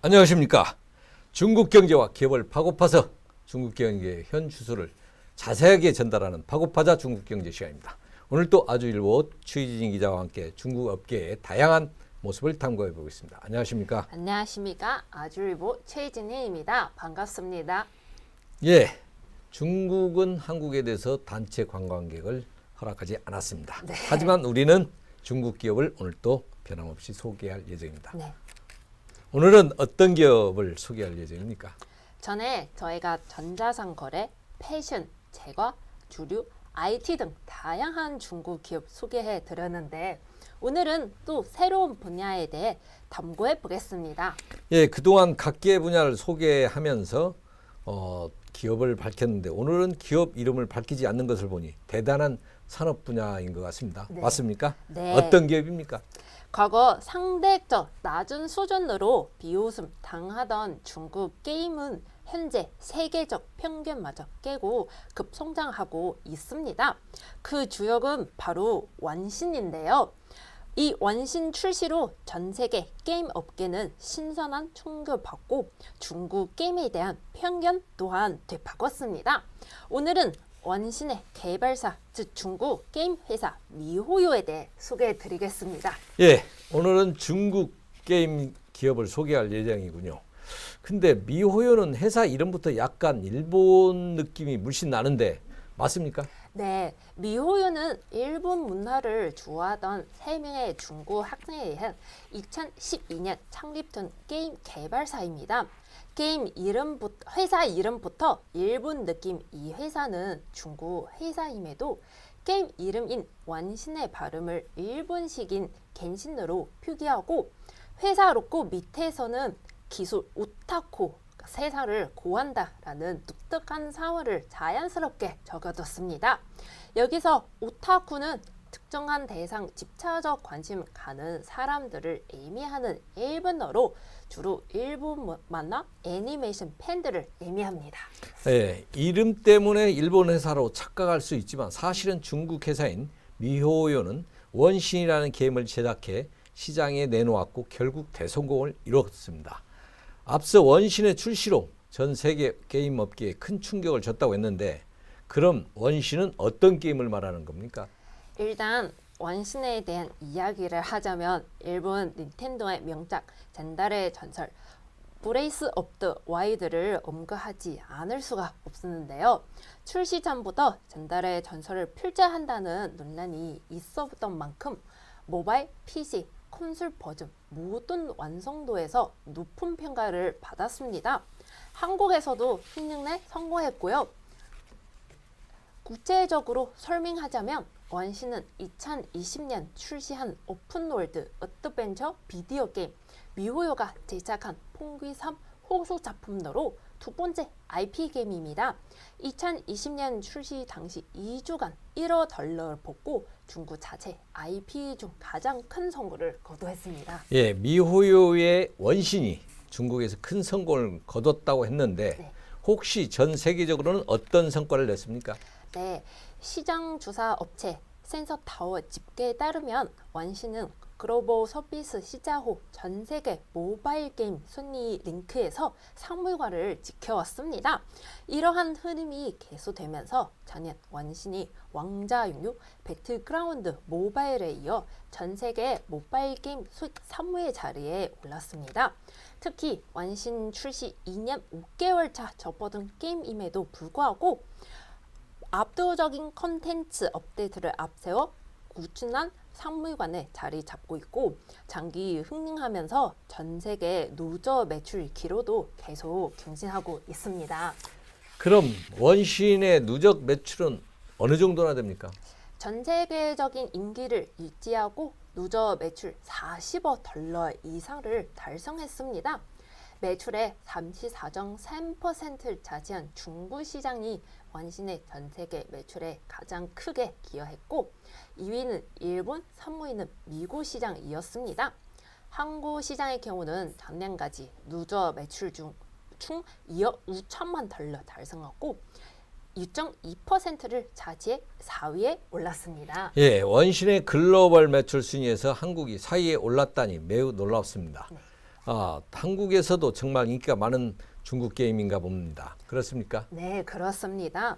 안녕하십니까. 중국 경제와 기업을 파고파서 중국 경제의 현 추세를 자세하게 전달하는 파고파자 중국 경제 시간입니다. 오늘 또 아주일보 최희진 기자와 함께 중국 업계의 다양한 모습을 탐구해 보겠습니다. 안녕하십니까. 안녕하십니까. 아주일보 최희진입니다. 반갑습니다. 예, 중국은 한국에 대해서 단체 관광객을 허락하지 않았습니다. 네. 하지만 우리는 중국 기업을 오늘 또 변함없이 소개할 예정입니다. 네. 오늘은 어떤 기업을 소개할 예정입니까? 전에 저희가 전자상거래, 패션, 제과, 주류, IT 등 다양한 중국 기업 소개해 드렸는데 오늘은 또 새로운 분야에 대해 탐구해 보겠습니다. 예, 그동안 각계 분야를 소개하면서 기업을 밝혔는데 오늘은 기업 이름을 밝히지 않는 것을 보니 대단한 산업 분야인 것 같습니다. 네. 맞습니까? 네. 어떤 기업입니까? 과거 상대적 낮은 수준으로 비웃음 당하던 중국 게임은 현재 세계적 평균마저 깨고 급성장하고 있습니다. 그 주역은 바로 원신인데요. 이 원신 출시로 전 세계 게임 업계는 신선한 충격을 받고 중국 게임에 대한 편견 또한 되바꿨습니다. 오늘은 원신의 개발사, 즉 중국 게임 회사 미호요에 대해 소개해 드리겠습니다. 예, 오늘은 중국 게임 기업을 소개할 예정이군요. 근데 미호요는 회사 이름부터 약간 일본 느낌이 물씬 나는데 맞습니까? 네, 미호요는 일본 문화를 좋아하던 3명의 중국 학생에 의한 2012년 창립된 게임 개발사입니다. 게임 이름부터, 회사 이름부터 일본 느낌 이 회사는 중국 회사임에도 게임 이름인 원신의 발음을 일본식인 겐신으로 표기하고 회사 로고 밑에서는 기술 오타쿠 세상을 고한다라는 독특한 사원을 자연스럽게 적어뒀습니다. 여기서 오타쿠는 특정한 대상 집차적 관심 가는 사람들을 의미하는 일본어로 주로 일본 만화 애니메이션 팬들을 의미합니다. 예, 이름 때문에 일본 회사로 착각할 수 있지만 사실은 중국 회사인 미호요는 원신이라는 게임을 제작해 시장에 내놓았고 결국 대성공을 이뤘습니다. 앞서 원신의 출시로 전 세계 게임 업계에 큰 충격을 줬다고 했는데 그럼 원신은 어떤 게임을 말하는 겁니까? 일단 원신에 대한 이야기를 하자면 일본 닌텐도의 명작 젠달의 전설 브레이스 오브 더 와일드를 언급하지 않을 수가 없었는데요. 출시 전부터 젠달의 전설을 출제한다는 논란이 있었던 만큼 모바일, PC, 콘솔 버전 모든 완성도에서 높은 평가를 받았습니다. 한국에서도 흉내내 성공했고요. 구체적으로 설명하자면 원신은 2020년 출시한 오픈월드 어드벤처 비디오 게임 미호요가 제작한 퐁귀 3 호수 작품으로 두 번째 IP 게임입니다. 2020년 출시 당시 2주간 1억 달러를 뽑고 중국 자체 IP 중 가장 큰 성공을 거두었습니다. 예, 미호요의 원신이 중국에서 큰 성공을 거뒀다고 했는데 네. 혹시 전 세계적으로는 어떤 성과를 냈습니까? 네, 시장 조사 업체 센서 타워 집계에 따르면 원신은 글로벌 서비스 시작 후 전 세계 모바일 게임 순위 링크에서 상물과를 지켜왔습니다. 이러한 흐름이 계속되면서 작년 원신이 왕자육류, 배틀그라운드 모바일에 이어 전 세계 모바일 게임 수익 3위의 자리에 올랐습니다. 특히 원신 출시 2년 5개월 차 접어든 게임임에도 불구하고 압도적인 컨텐츠 업데이트를 앞세워 꾸준한 상물관에 자리 잡고 있고 장기 흥행하면서 전 세계 누적 매출 기록도 계속 경신하고 있습니다. 그럼 원신의 누적 매출은 어느 정도나 됩니까? 전 세계적인 인기를 유지하고 누적 매출 40억 달러 이상을 달성했습니다. 매출의 34.3%를 차지한 중국 시장이 원신의 전 세계 매출에 가장 크게 기여했고 2위는 일본, 3위는 미국 시장이었습니다. 한국 시장의 경우는 작년까지 누적 매출 중 2억 5천만 달러 달성하고 6.2%를 차지해 4위에 올랐습니다. 예, 원신의 글로벌 매출 순위에서 한국이 4위에 올랐다니 매우 놀랍습니다. 네. 한국에서도 정말 인기가 많은 중국 게임인가 봅니다. 그렇습니까? 네, 그렇습니다.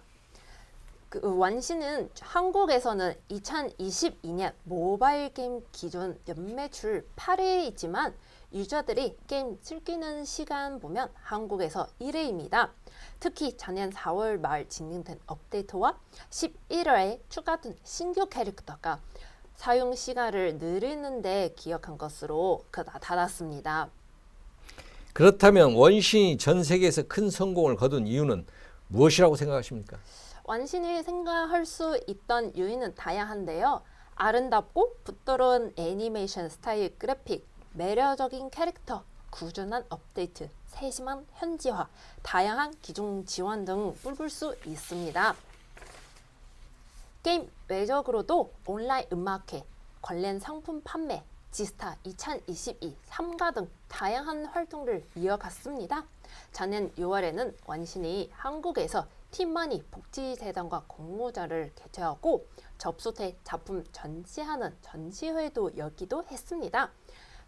원신은 한국에서는 2022년 모바일 게임 기준 연매출 8위이지만 유저들이 게임 즐기는 시간 보면 한국에서 1위입니다. 특히 작년 4월 말 진행된 업데이트와 11월에 추가된 신규 캐릭터가 사용 시간을 늘리는데 기여한 것으로 나타났습니다. 그렇다면 원신이 전 세계에서 큰 성공을 거둔 이유는 무엇이라고 생각하십니까? 원신이 생각할 수 있던 요인은 다양한데요. 아름답고 부드러운 애니메이션 스타일 그래픽, 매력적인 캐릭터, 꾸준한 업데이트, 세심한 현지화, 다양한 기종 지원 등 뽑을 수 있습니다. 게임 외적으로도 온라인 음악회, 관련 상품 판매, 지스타 2022 3가 등 다양한 활동을 이어갔습니다. 작년 6월에는 원신이 한국에서 팀머니 복지재단과 공모전을 개최하고 접수된 작품 전시하는 전시회도 열기도 했습니다.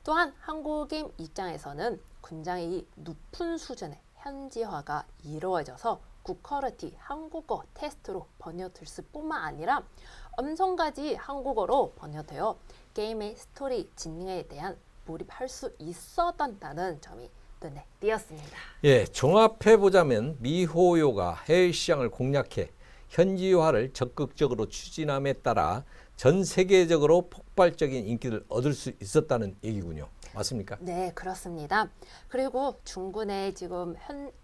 또한 한국 게임 입장에서는 굉장히 높은 수준의 현지화가 이루어져서 고퀄리티 한국어 테스트로 번역됐을 뿐만 아니라 음성까지 한국어로 번역되어 게임의 스토리 진행에 대한 몰입할 수 있었다는 점이 눈에 띄었습니다. 예, 종합해 보자면 미호요가 해외 시장을 공략해 현지화를 적극적으로 추진함에 따라 전 세계적으로 폭발적인 인기를 얻을 수 있었다는 얘기군요. 맞습니까? 네, 그렇습니다. 그리고 중국 내 지금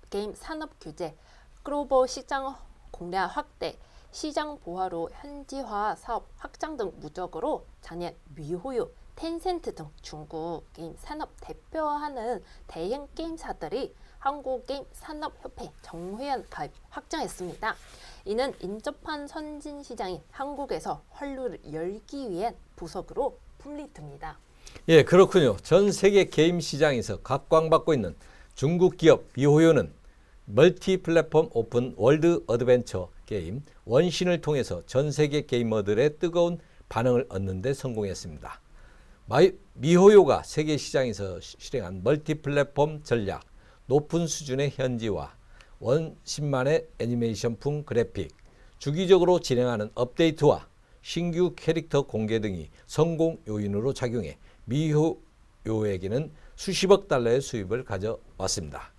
게임 산업 규제, 글로벌 시장 공략 확대, 시장 보호로 현지화 사업 확장 등 무적으로 작년 미호요, 텐센트 등 중국 게임 산업 대표하는 대형 게임사들이 한국게임산업협회 정회원 가입 확정했습니다. 이는 인접한 선진 시장인 한국에서 활로를 열기 위한 부석으로 분리됩니다. 예, 그렇군요. 전 세계 게임 시장에서 각광받고 있는 중국 기업 미호요는 멀티 플랫폼 오픈 월드 어드벤처 게임 원신을 통해서 전 세계 게이머들의 뜨거운 반응을 얻는 데 성공했습니다. 미호요가 세계 시장에서 실행한 멀티 플랫폼 전략, 높은 수준의 현지화, 원신만의 애니메이션풍 그래픽, 주기적으로 진행하는 업데이트와 신규 캐릭터 공개 등이 성공 요인으로 작용해 미호요에게는 수십억 달러의 수입을 가져왔습니다.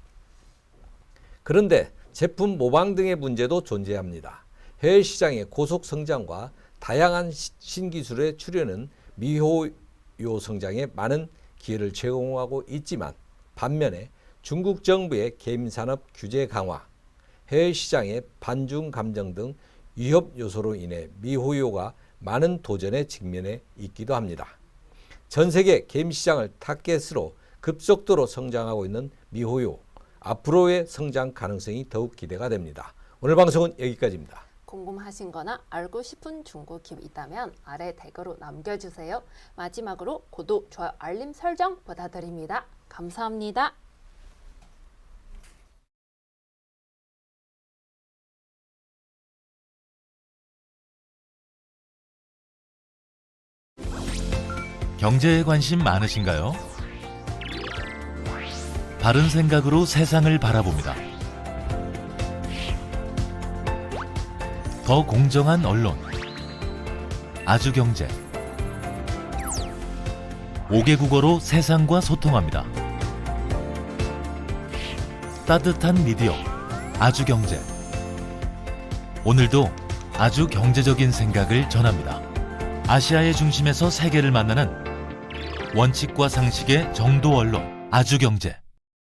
그런데 제품 모방 등의 문제도 존재합니다. 해외 시장의 고속 성장과 다양한 신기술의 출현은 미호요 성장에 많은 기회를 제공하고 있지만 반면에 중국 정부의 게임 산업 규제 강화, 해외 시장의 반중 감정 등 위협 요소로 인해 미호요가 많은 도전에 직면해 있기도 합니다. 전 세계 게임 시장을 타겟으로 급속도로 성장하고 있는 미호요, 앞으로의 성장 가능성이 더욱 기대가 됩니다. 오늘 방송은 여기까지입니다. 궁금하신 거나 알고 싶은 중국 기업 있다면 아래 댓글로 남겨주세요. 마지막으로 구독, 좋아요, 알림 설정 부탁드립니다. 감사합니다. 경제에 관심 많으신가요? 바른 생각으로 세상을 바라봅니다. 더 공정한 언론, 아주경제. 5개 국어로 세상과 소통합니다. 따뜻한 미디어, 아주경제. 오늘도 아주 경제적인 생각을 전합니다. 아시아의 중심에서 세계를 만나는 원칙과 상식의 정도 언론, 아주경제.